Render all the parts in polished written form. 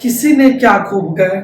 किसी ने क्या खूब गए,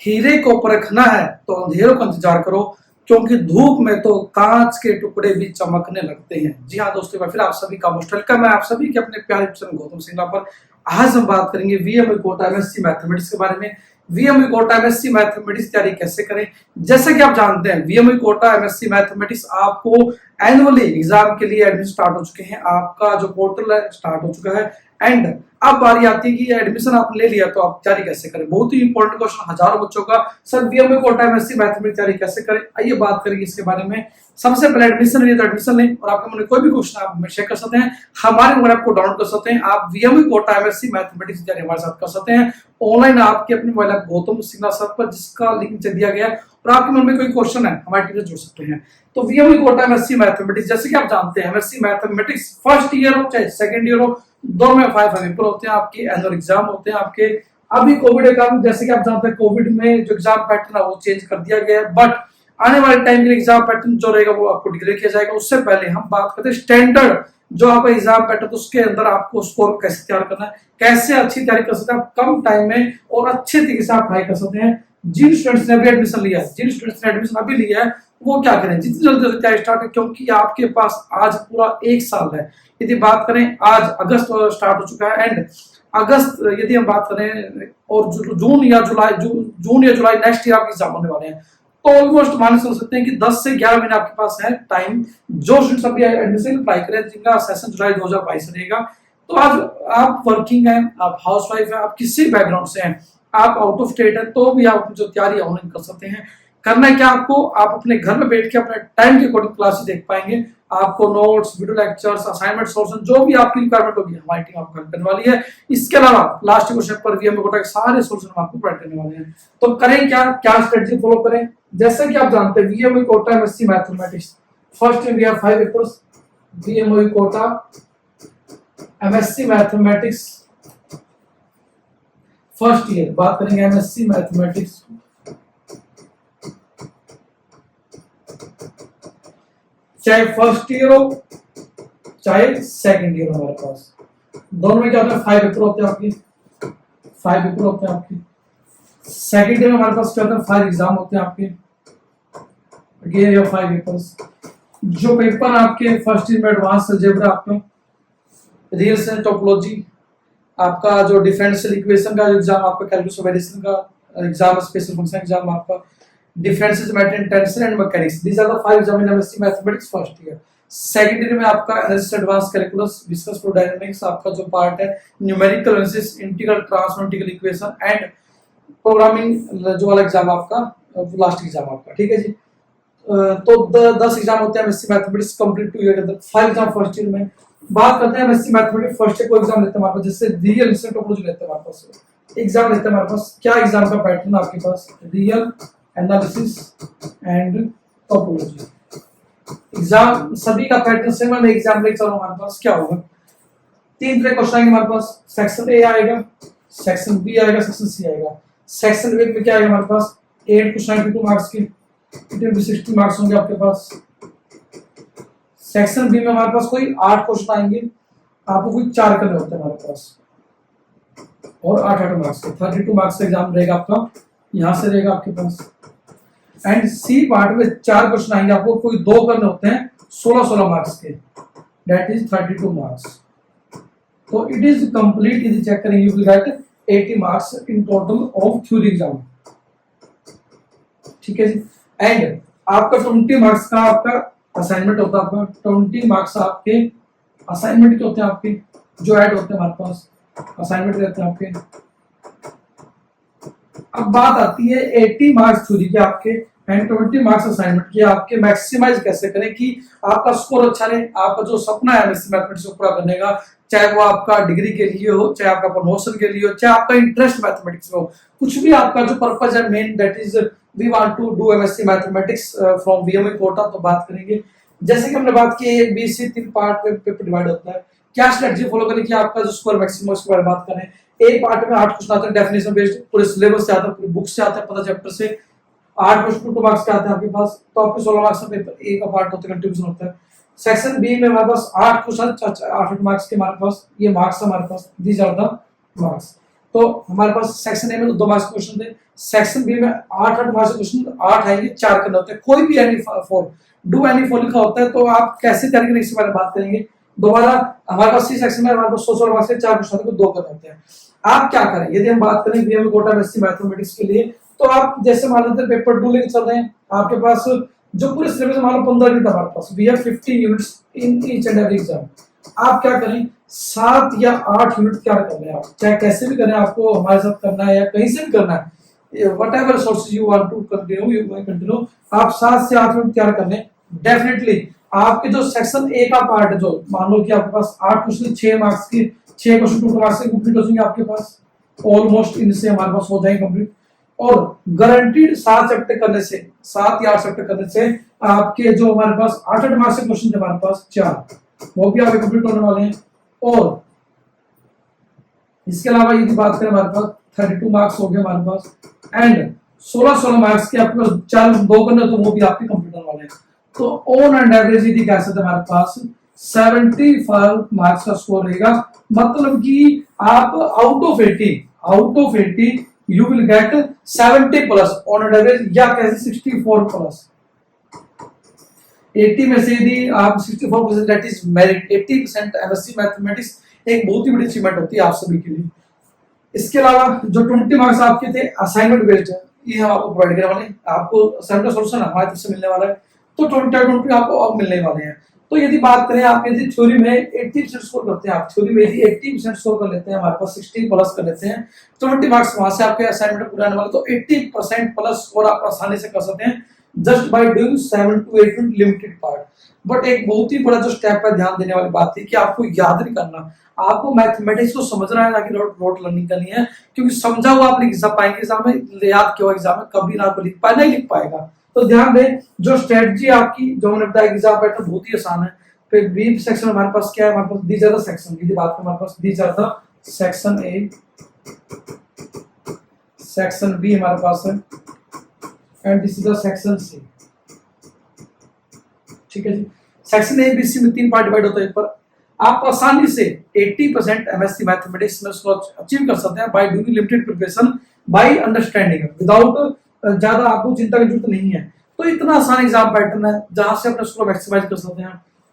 हीरे को परखना है तो अंधेरों का इंतजार करो, क्योंकि धूप में तो कांच के टुकड़े भी चमकने लगते हैं। जी हाँ दोस्तों, मैं फिर आप सभी का मोस्ट वेलकम है आप सभी के अपने प्यारे मित्र गौतम सिंह पर। आज हम बात करेंगे वीएमओ कोटा एमएससी मैथमेटिक्स के बारे में। वीएमओ कोटा एमएससी मैथमेटिक्स तैयारी कैसे करें। जैसे कि आप जानते हैं वीएमओ कोटा एमएससी मैथमेटिक्स आपको एनुअली एग्जाम के लिए एडमिशन स्टार्ट हो चुके हैं। आपका जो पोर्टल है स्टार्ट हो चुका है एंड अब बारी आती है कि एडमिशन आपने ले लिया तो आप तैयारी कैसे करें। बहुत ही इंपॉर्टेंट क्वेश्चन हजारों बच्चों का, sir VMO Kota MSc mathematics तैयारी कैसे करें। आइए बात करेंगे इसके बारे में। सबसे पहले एडमिशन लिए तो एडमिशन लें और आपके मन में कोई भी क्वेश्चन आप हमें शेयर कर सकते हैं, हमारे मोबाइल ऐप को डाउनलोड कर सकते हैं। आप वीएमओ कोटा एमएससी मैथमेटिक्स की तैयारी हमारे साथ कर सकते हैं ऑनलाइन आपके अपने mobile app Gautam Singh sir पर, जिसका लिंक नीचे दिया गया है। और आपके मन में कोई क्वेश्चन है हमारे टीम से जुड़ सकते हैं। तो वीएमओ कोटा एमएससी मैथमेटिक्स, जैसे कि आप जानते हैं एमएससी मैथमेटिक्स फर्स्ट ईयर हो चाहे सेकंड ईयर हो, दो में 5 पेपर होते हैं, आपके एनुअल एग्जाम होते हैं आपके। अभी कोविड के कारण जैसे कि आप जानते हैं कोविड में जो एग्जाम पैटर्न है वो चेंज कर दिया गया है, बट आने वाले टाइम के एग्जाम पैटर्न जो रहेगा वो आपको डिक्लेयर किया जाएगा। उससे पहले हम बात करते हैं स्टैंडर्ड जो आपका एग्जाम पैटर्न, तो उसके अंदर आपको स्कोर कैसे तैयार करना है, कैसे अच्छी तैयारी कर सकते हैं आप कम टाइम में और अच्छे तरीके से आप पढ़ाई कर सकते हैं। जिन स्टूडेंट्स ने अभी एडमिशन लिया है, जिन स्टूडेंट्स ने एडमिशन अभी लिया है वो क्या करें, जितनी जल्दी तैयारी स्टार्ट है, क्योंकि आपके पास आज पूरा 1 साल है। यदि बात करें आज अगस्त स्टार्ट हो चुका है एंड अगस्त यदि हम बात करें और जून या जुलाई नेक्स्ट ईयर आपके एग्जाम होने वाले हैं, तो ऑलमोस्ट मान समझ सकते हैं कि 10 से 11 महीने आपके पास है टाइम। जो स्टूडेंट्स अभी एडमिशन अप्लाई करें जिनका सेशन जुलाई 2022 रहेगा, तो आज आप वर्किंग हैं, आप हाउसवाइफ हैं, आप किसी बैकग्राउंड से हैं, आप आउट ऑफ स्टेट हैं, तो भी आप जो तैयारी ऑनलाइन कर सकते हैं। करना है क्या आपको, आप अपने घर में बैठ के अपने टाइम के अकॉर्डिंग क्लासेस देख पाएंगे। आपको notes, video lectures, assignment, solution जो भी आपकी रिक्वायरमेंट होगी हमारी टीम आपको हेल्प करने वाली है। इसके अलावा लास्ट क्वेश्चन पर वीएमओ कोटा के सारे सोल्यूशन हम आपको प्रोवाइड करने वाले हैं। तो करें क्या क्या स्ट्रेटजी फॉलो करें। जैसे कि आप जानते हैं VMO Kota MSc mathematics first year we have 5 papers. VMO Kota MSc mathematics first year, बात करेंगे एमएससी मैथमेटिक्स चाहे फर्स्ट ईयर हो चाहे सेकंड ईयर, हमारे पास दोनों में क्या होता है 5 पेपर होते हैं आपके, 5 पेपर होते हैं आपके। सेकंड ईयर में हमारे पास क्या होता है 5 एग्जाम होते हैं आपके, अगेन ये 5 पेपर्स। जो पेपर आपके फर्स्ट ईयर में एडवांस अलजेब्रा, आपका रियल सेंस टोपोलॉजी, आपका जो डिफरेंशियल इक्वेशन का एग्जाम, आपका कैलकुलस वेरिएशन का एग्जाम, स्पेशल फंक्शन एग्जाम, आपका differential method, tension and mechanics, these are the 5 exam in MSc mathematics first year. Second year में आपका analysis advance calculus, viscous flow dynamics, आपका जो part है numerical analysis, integral, ट्रांसफॉर्मेटिकल equation and programming, जो वाला exam आपका लास्ट एग्जाम आपका, ठीक है जी। तो 10 एग्जाम होते हैं एमएससी मैथमेटिक्स कंप्लीट 2 ईयर के अंदर, 5 एग्जाम फर्स्ट ईयर में। बात करते हैं एमएससी मैथमेटिक्स फर्स्ट ईयर को एग्जाम लेते हैं हमारे पास, जैसे रियल सेंस टोपोलॉजी लेते हैं हमारे पास, एग्जाम लेते हैं हमारे पास। क्या एग्जाम का पैटर्न आपके पास, real analysis and topology exam, सभी का पैटर्न सेम है। एग्जाम लेके चलो हमारे पास क्या होगा, 3 तरह क्वेश्चन आएंगे हमारे पास। सेक्शन ए आएगा, सेक्शन बी आएगा, सेक्शन सी आएगा। सेक्शन ए में क्या आएगा हमारे पास 8 क्वेश्चन 92 मार्क्स के, 60 मार्क्स होंगे आपके पास। सेक्शन बी में हमारे पास कोई 8 क्वेश्चन आएंगे, आपको कोई 4 करने होते हैं हमारे पास, और 8 मार्क्स के 32 मार्क्स का एग्जाम रहेगा आपका, यहां से रहेगा आपके पास। एंड सी पार्ट में 4 क्वेश्चन आएंगे, आपको कोई 2 करने होते हैं 16 मार्क्स के, दैट इज 32 मार्क्स। तो इट इज कंप्लीट, यदि चेक करेंगे you will get 80 marks in total of theory exam, ठीक है जी। एंड आपका 20 मार्क्स का आपका असाइनमेंट होता है, आपका 20 मार्क्स आपके असाइनमेंट के होते हैं आपके, जो ऐड होते हैं हमारे पास, असाइनमेंट रहते हैं आपके। अब बात आती है 80 मार्क्स थ्योरी के आपके एंड 20 मार्क्स असाइनमेंट के, आपके मैक्सिमाइज कैसे करें कि आपका स्कोर अच्छा रहे। आपका जो सपना है एमएससी मैथमेटिक्स को पूरा करने का, चाहे वो आपका डिग्री के लिए हो, चाहे आपका प्रमोशन के लिए हो, चाहे आपका इंटरेस्ट मैथमेटिक्स में हो, कुछ भी आपका जो पर्पस है main, that is we want to do MSc mathematics from VMO Kota, तो बात करेंगे। जैसे कि हमने बात की ए बी सी 3 पार्ट में पेपर डिवाइड होता है, क्या स्ट्रेटजी फॉलो करें कि आपका जो स्कोर मैक्सिमम, उसके बारे में बात करें। एक पार्ट में 8 क्वेश्चन आते हैं डेफिनेशन बेस्ड, पूरे सिलेबस से आते हैं, पूरी बुक से आते हैं, 15 चैप्टर से 8 क्वेश्चन 2 मार्क्स के आते हैं आपके पास, तो आपके 16 मार्क्स का पेपर ए का पार्ट होता है, कंट्रीब्यूशन होता है। सेक्शन बी में हमारे पास 8 क्वेश्चन 8 मार्क्स के हमारे पास ये मार्क्स हमारे पास, दीज आर द मार्क्स। तो हमारे पास सेक्शन ए में तो 2 मार्क्स के क्वेश्चन थे, सेक्शन बी में 8 मार्क्स के क्वेश्चन 8 आएंगे, 4 करने होते हैं। कोई भी any four, do any four लिखा होता है, तो आप कैसे तैयारी करेंगे इसके बारे में बात करेंगे। दोबारा हमारे पास सी सेक्शन में हमारे पास 100 मार्क्स के 4 क्वेश्चन को 2 करने होते हैं। आप क्या करें यदि हम बात करें बीएमए कोटा एमएससी मैथमेटिक्स के लिए, तो आप जैसे मान लेते हैं पेपर 2 लेके चल रहे हैं, आपके पास जो पूरे सिलेबस मान लो 15 यूनिट हमारे पास, we have 50 units in each and every exam. आप क्या करें 7 या 8 यूनिट क्या करना है, आप चाहे कैसे भी करें, आपको हमारे साथ करना है या कहीं से भी करना है, whatever sources you want to continue you can continue, आप 7 से 8 यूनिट तैयार कर लें। डेफिनेटली आपके जो सेक्शन ए का पार्ट है, जो मान लो कि आपके पास 8 क्वेश्चन 6 मार्क्स की 6 क्वेश्चन 2 मार्क्स से कंप्लीट हो जाएंगे आपके पास, ऑलमोस्ट इनसे हमारे पास हो जाएंगे कंप्लीट। और गारंटीड 7 चैप्टर करने से, 7 या 8 चैप्टर करने से आपके जो हमारे पास 8 मार्क्स के क्वेश्चन थे हमारे पास 4, वो भी आपके कंप्लीट होने वाले हैं। और इसके अलावा यदि बात करें हमारे पास 32 मार्क्स हो गए हमारे पास, एंड 16 मार्क्स के आपके पास 4 2 करने, तो वो भी आपके कंप्लीट होने वाले हैं। तो ऑन एंड एवरेज यदि कह सकते हैं हमारे पास 75 मार्क्स का स्कोर रहेगा, मतलब कि आप out of 80 you will get 70 plus on and average, या कैसे 64 प्लस। 80 में से यदि आप 64% that is merit. 80% MSc mathematics एक बहुत ही बड़ी अचीवमेंट होती है आप सभी के लिए। इसके अलावा जो 20 मार्क्स आपके थे असाइनमेंट बेस्ड है, ये हम आपको प्रोवाइड करने वाले हैं। आपको असाइनमेंट सॉल्यूशन हमारी तरफ से मिलने वाला है, तो 20 आपको अब मिलने वाले हैं। तो यदि बात करें आप यदि थ्योरी में 80% स्कोर करते हैं, आप थ्योरी में यदि 80% स्कोर कर लेते हैं, हमारे पास 60 प्लस कर लेते हैं, 20 मार्क्स वहां से आपके असाइनमेंट पूरा आने वाला, तो 80% प्लस स्कोर आप आसानी से कर सकते हैं just by doing 7 to 8 limited part. But एक बहुत ही बड़ा जो स्टेप है ध्यान देने वाली बात है कि आपको याद नहीं करना, आपको मैथमेटिक्स को समझना है, ना कि रोट लर्निंग करनी है। क्योंकि समझा हुआ आप लिख पाएंगे एग्जाम में, याद किया हुआ एग्जाम में कभी ना आपको लिख पाए, नहीं लिख पाएगा। तो ध्यान दें, जो स्ट्रेटजी आपकी जो मैंने बताया एग्जाम पैटर्न बहुत ही आसान है। फिर बी सेक्शन हमारे पास क्या है, हमारे पास दीज आर द सेक्शन की बात करें, हमारे पास these are the section A, section B हमारे पास है, and this is the section C. ठीक है जी, सेक्शन ए बी सी में 3 पार्ट डिवाइड होता है पर आप आसानी से 80% एमएससी मैथमेटिक्स में उसको अचीव कर सकते हैं by doing limited preparation, by understanding, without ज्यादा आपको चिंता की जरूरत नहीं है। तो इतना आसान एग्जाम पैटर्न है जहां से अपने उसको मैक्सिमाइज कर सकते हैं।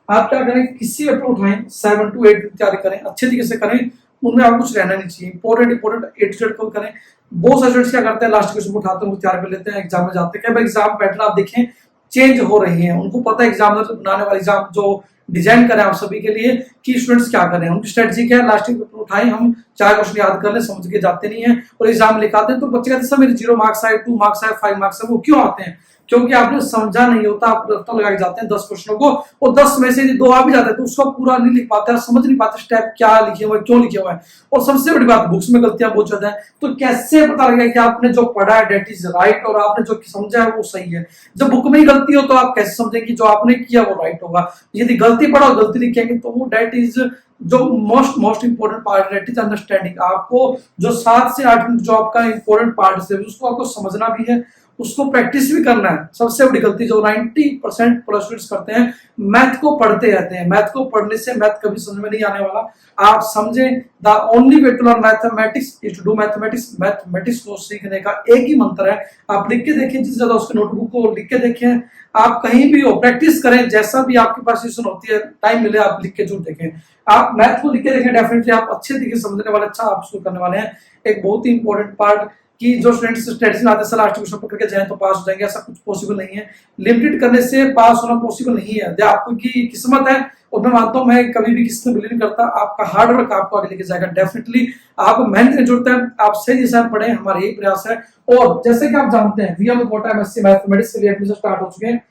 आप क्या करें, किसी पेपर उठाएं, 7 to 8 तैयारी करें, अच्छे तरीके से करें, उनमें आपको कुछ रहना नहीं चाहिए। इंपोर्टेंट 8 को करें। बहुत सारे स्टूडेंट्स क्या करते हैं, लास्ट क्वेश्चन उठाते हैं, वो तैयार कर लेते हैं, एग्जाम में जाते हैं। एग्जाम पैटर्न आप देखें चेंज हो रही है, उनको पता है एग्जामिनर बनाने वाले एग्जाम जो डिजाइन करें आप सभी के लिए कि स्टूडेंट्स क्या करें, उनकी स्ट्रेटजी क्या है। लास्ट पेपर उठाएं, हम 4 क्वेश्चन याद कर ले, समझ के जाते नहीं है और एग्जाम लिखाते हैं, तो बच्चे कहते हैं सर मेरे 0 मार्क्स आए, 2 मार्क्स आए, 5 मार्क्स आए। वो क्यों आते हैं, क्योंकि आपने समझा नहीं होता। आप रफ्ता लगा के जाते हैं 10 क्वेश्चनों को, और 10 में से 2 आ भी जाते हैं तो उसको पूरा नहीं लिख पाते, समझ नहीं पाते स्टेप क्या लिखे हुए, क्यों लिखे हुए हैं। और सबसे बड़ी बात, बुक्स में गलतियां बहुत ज्यादा है। तो कैसे पता लगेगा कि आपने जो पढ़ा है डेट इज राइट और आपने जो समझा है वो सही है। जब बुक में ही गलती हो तो आप कैसे समझेंगे कि जो आपने किया वो राइट होगा। यदि गलती पढ़ा और गलती लिखेंगे तो वो डेट इज जो मोस्ट इंपोर्टेंट पार्ट है, इज अंडरस्टैंडिंग। आपको जो 7 से 8 जो आपका इंपोर्टेंट पार्ट है उसको आपको समझना भी है, उसको प्रैक्टिस भी करना है। सबसे बड़ी गलती जो 90% प्लस स्टूडेंट्स करते हैं, मैथ को पढ़ते रहते हैं। मैथ को पढ़ने से मैथ कभी समझ में नहीं आने वाला। आप समझें, the only way to learn mathematics is to do mathematics. Mathematics को सीखने का एक ही मंत्र है, आप लिख के देखें, जिस ज्यादा उसके नोटबुक को लिख के देखें, आप कहीं भी हो प्रैक्टिस करें, जैसा भी आपके पास सिचुएशन होती है, टाइम मिले आप लिख के जरूर देखें। आप मैथ को लिख के देखें, डेफिनेटली आप अच्छे तरीके से समझने वाले, अच्छा आप उसको करने वाले हैं। एक बहुत ही इंपॉर्टेंट पार्ट कि जो स्टूडेंट्स स्ट्रेटजी आते हैं लास्ट क्वेश्चन पकड़ के जाएं तो पास हो जाएंगे, ऐसा कुछ पॉसिबल नहीं है। लिमिटेड करने से पास होना पॉसिबल नहीं है। आपकी किस्मत है, और मैं मानता हूं, मैं कभी भी किसी से बिलीव नहीं करता। आपका हार्ड वर्क आपको आगे लेके जाएगा। डेफिनेटली आपको मेहनत की जरूरत है, आप सही दिशा में पढ़ें, हमारा यही प्रयास है। और जैसे कि आप जानते हैं, वीएम कोटा एमएससी मैथमेटिक्स के लिए एडमिशन स्टार्ट हो चुके हैं।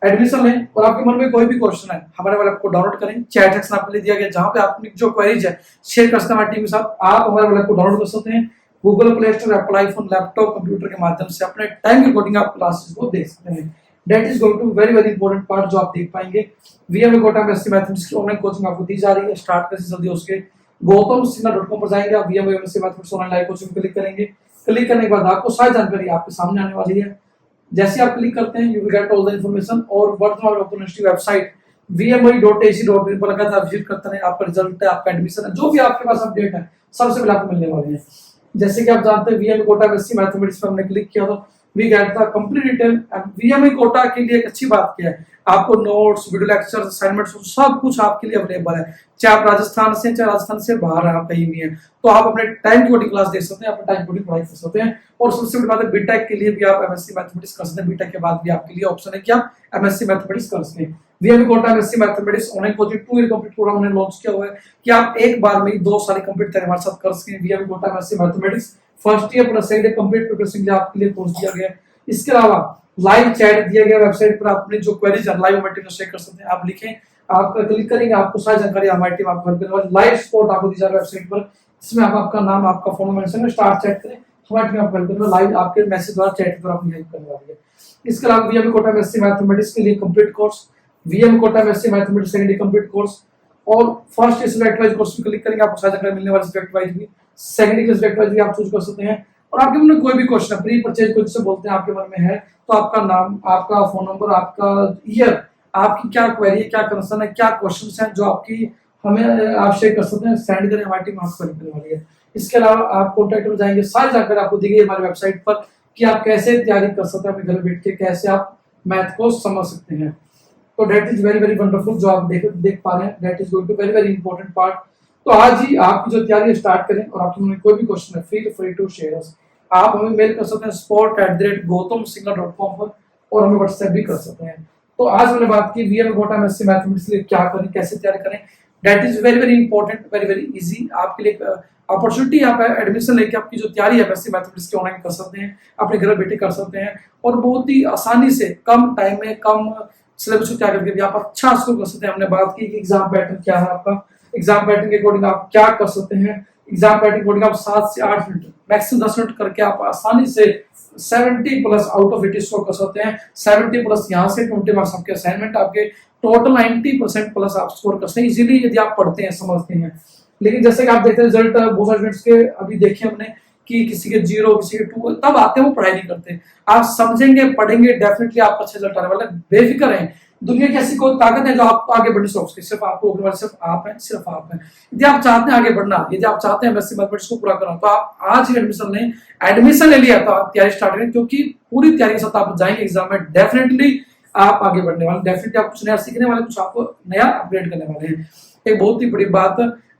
एडमिशन लें और आपके मन में कोई भी क्वेश्चन है, हमारे वाले ऐप को डाउनलोड करें। चैट सेक्शन आपके लिए दिया गया, जहां पे अपनी जो क्वेरीज है शेयर कर सकते हैं हमारी टीम के साथ। आप हमारे वाले ऐप को डाउनलोड कर सकते हैं Google play store, Apple iPhone, laptop, computer के माध्यम से अपने टाइम के अकॉर्डिंग आप क्लासेस को देख सकते हैं। That is going to very important part जो आप देख पाएंगे। वीएम कोटा एमएससी मैथमेटिक्स की ऑनलाइन कोचिंग आपको दी जा रही है। स्टार्ट कैसे जल्दी उसके gautamsinha.com पर जाएंगे, आप VM MSc mathematics online live coaching click करेंगे। क्लिक करने के बाद आपको सारी जानकारी आपके सामने आने वाली है। जैसे आप क्लिक करते हैं, you will get all the information. और वर्तमान ओपन यूनिवर्सिटी वेबसाइट vmi.ac.in पर लगातार विजिट करते हैं। आपका रिजल्ट है, आपका एडमिशन है, जो भी आपके पास अपडेट है, सबसे पहले आपको मिलने वाले हैं। जैसे कि आप जानते हैं वीएमई कोटा एमएससी मैथमेटिक्स पर हमने क्लिक किया तो we get the complete detail. VME Kota के लिए एक अच्छी बात क्या है, आपको नोट्स, वीडियो लेक्चर, असाइनमेंट्स सब कुछ आपके लिए अवेलेबल है। चाहे आप राजस्थान से, चाहे राजस्थान से बाहर आप कहीं भी हैं, तो आप अपने टाइम की कोडिंग क्लास देख सकते हैं, अपने टाइम कोडिंग पढ़ाई कर सकते हैं। और सबसे बड़ी बात है, बीटेक के लिए भी आप एमएससी मैथमेटिक्स कर सकते हैं। बीटेक के बाद भी आपके लिए ऑप्शन है कि आप एमएससी मैथमेटिक्स कर सकते हैं। VME Kota MSc mathematics online coaching 2 year complete program हमने लॉन्च किया हुआ है कि आप एक बार में 2 साल कंप्लीट तैयारी हमारे साथ कर सकें। VME Kota MSc mathematics first year plus second year complete preparation के लिए आपके लिए कोर्स दिया गया है। इसके अलावा लाइव चैट दिया गया वेबसाइट पर, अपनी जो क्वेरीज है लाइव हमारी टीम से शेयर कर सकते हैं। आप लिखें, आप क्लिक करेंगे, आपको सारी जानकारी हमारी टीम आपको हेल्प करने वाली। लाइव सपोर्ट आपको दी जा रहा है वेबसाइट पर, जिसमें आप आपका नाम, आपका फोन नंबर मेंशन करें, स्टार चैट करें, हमारी टीम आपको हेल्प करने वाली, लाइव आपके मैसेज द्वारा चैट पर अपनी हेल्प करने वाली है। इसके अलावा वीएमई कोटा एमएससी मैथमेटिक्स के लिए complete course, VME Kota MSc mathematics second year complete course और first year subject wise course में क्लिक करेंगे, आपको सारी जानकारी मिलने वाली। सब्जेक्ट वाइज भी, सेकेंड ईयर सब्जेक्ट वाइज भी आप चूज कर सकते हैं। और आपके मन में कोई भी क्वेश्चन है, प्री परचेज कुछ से बोलते हैं आपके मन में है, तो आपका नाम, आपका फोन नंबर, आपका ईयर, आपकी क्या क्वेरी है, क्या कंसर्न है, क्या क्वेश्चंस हैं जो आपकी हमें आप शेयर कर सकते हैं, सेंड करें, हमारी टीम आपको हेल्प करने वाली है। इसके अलावा आप कॉन्टैक्ट में जाएंगे, सारी जानकारी आपको दी गई है हमारी वेबसाइट पर कि आप कैसे तैयारी कर सकते हैं अपने घर बैठ के, कैसे आप मैथ को समझ सकते हैं। तो that is very very wonderful जो आप देख पा रहे हैं, that is going to very very important part. तो आज ही आपकी जो तैयारी स्टार्ट करें, और आपके मन में कोई भी क्वेश्चन है, feel free to share us. आप हमें मेल कर सकते हैं sport@gautamsinghal.com पर, और हमें व्हाट्सएप भी कर सकते हैं। तो आज मैंने बात की वीएमई कोटा एमएससी मैथमेटिक्स के लिए क्या करें, कैसे तैयारी करें, that is very very important, very very easy. आपके लिए अपॉर्चुनिटी, आप एडमिशन लेके आपकी जो तैयारी है एमएससी मैथमेटिक्स की ऑनलाइन कर सकते हैं, अपने घर बैठे कर सकते हैं, और बहुत ही आसानी से कम टाइम में, कम सिलेबस को क्या करके भी आप अच्छा स्कोर कर सकते हैं। हमने बात की कि एग्जाम पैटर्न क्या है आपका, एग्जाम पैटर्न के अकॉर्डिंग आप क्या कर सकते हैं। एग्जाम पैटर्न के अकॉर्डिंग आप 7 से 8 मिनट, मैक्सिमम 10 मिनट करके आप आसानी से 70 प्लस आउट ऑफ 80 स्कोर कर सकते हैं। 70 प्लस यहाँ से 20 मार्क्स आपके असाइनमेंट, आपके टोटल 90% प्लस आप स्कोर कर सकते हैं इजीली, यदि आप पढ़ते हैं, समझते हैं। लेकिन जैसे कि आप देखते हैं रिजल्ट बहुत सारे स्टूडेंट्स के अभी देखे हमने कि किसी के 0, किसी के 2 तब आते हैं, वो पढ़ाई नहीं करते। आप समझेंगे, पढ़ेंगे, डेफिनेटली आपका अच्छा रिजल्ट आने वाला है, बेफिक्र हैं। दुनिया की ऐसी कोई ताकत है जो आपको आगे बढ़ने से रोक सके, सिर्फ आपको रोकने वाले सिर्फ आप हैं, सिर्फ आप हैं। यदि आप चाहते हैं आगे बढ़ना, यदि आप चाहते हैं एमएससी मैथमेटिक्स को पूरा करना, तो आप आज ही एडमिशन लें। एडमिशन ले लिया तो आप तैयारी स्टार्ट करें, क्योंकि पूरी तैयारी के साथ आप जाएंगे एग्जाम में, डेफिनेटली आप आगे बढ़ने वाले, डेफिनेटली आप कुछ नया सीखने वाले, कुछ आपको नया अपग्रेड करने वाले हैं। एक बहुत ही बड़ी बात,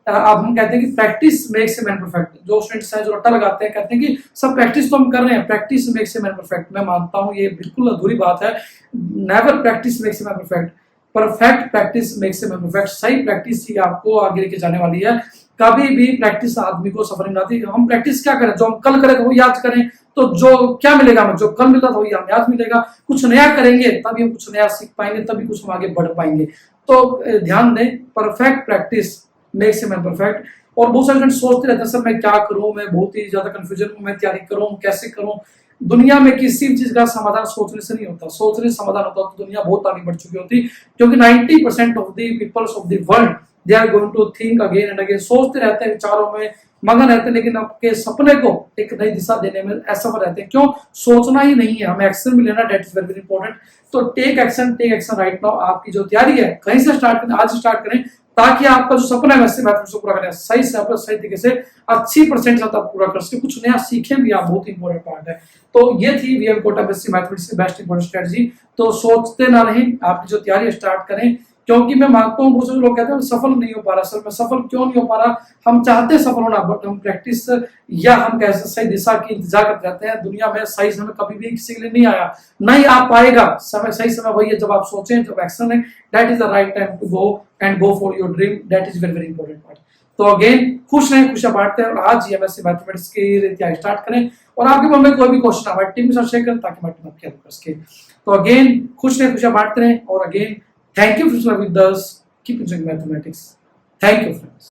अब हम कहते हैं कि practice makes a man perfect. जो स्टूडेंट्स हैं जो रट्टा लगाते हैं, कहते हैं कि सब प्रैक्टिस तो हम कर रहे हैं, practice makes a man perfect. मैं मानता हूं ये बिल्कुल अधूरी बात है। Never practice makes a man perfect, perfect practice makes a man perfect. सही प्रैक्टिस ही आपको आगे लेके जाने वाली है। कभी भी प्रैक्टिस आदमी को सफल नहीं बनाती। हम प्रैक्टिस क्या करें, जो हम कल करें वो याद करें, तो जो क्या मिलेगा हमें, जो कल मिलता था वही हमें याद मिलेगा। कुछ नया करेंगे तभी हम कुछ नया सीख पाएंगे, तभी कुछ हम आगे बढ़ पाएंगे। तो ध्यान दें, perfect practice makes a man perfect. और बहुत सारे सोचते रहते हैं सर मैं क्या करूं, मैं बहुत ही ज्यादा कंफ्यूजन हूं, मैं तैयारी करूं, कैसे करूं। दुनिया में किसी भी चीज का समाधान सोचने से नहीं होता, सोचने से समाधान होता तो दुनिया बहुत आगे बढ़ चुकी होती। क्योंकि 90% of the peoples of the world they are going to think again and again. सोचते रहते हैं, विचारों में मगन रहते हैं, लेकिन आपके सपने को एक नई दिशा देने में असफल रहते हैं। क्यों? सोचना ही नहीं है, हमें एक्शन में लेना, that is very very important. तो टेक एक्शन राइट नाउ। आपकी जो तैयारी है कहीं से स्टार्ट करें, आज स्टार्ट करें, ताकि आपका जो सपना है वैसे मैथमेटिक्स को पूरा करें, सही से सही तरीके से 80% तक पूरा कर सके, कुछ नया सीखें भी आप, बहुत इंपॉर्टेंट पार्ट है। तो ये थी वीएमई कोटा एमएससी मैथमेटिक्स की बेस्ट इंपॉर्टेंट स्ट्रेटजी। तो सोचते ना रहें, आपकी जो तैयारी स्टार्ट करें। क्योंकि मैं मानता हूँ बहुत से लोग कहते हैं सफल नहीं हो पा रहा, सर मैं सफल क्यों नहीं हो पा रहा। हम चाहते हैं सफल होना, बट हम प्रैक्टिस या हम कैसे सही दिशा की इंतजार करते रहते हैं। दुनिया में सही समय कभी भी किसी के लिए नहीं आया, नहीं आ पाएगा। समय, सही समय वही है जब आप सोचें, जब एक्शन है, that is the right time to go and go for your dream. That is very very important part. तो अगेन खुश रहें, खुशियां बांटते हैं, और आज एमएससी मैथमेटिक्स की तैयारी स्टार्ट करें। और आपके मन में कोई भी क्वेश्चन हमारी टीम के साथ शेयर करें, ताकि हमारी टीम आपकी हेल्प कर सके। तो अगेन खुश रहें, खुशियां बांटते रहें, और again thank you for with us. Keep enjoying mathematics. Thank you, friends.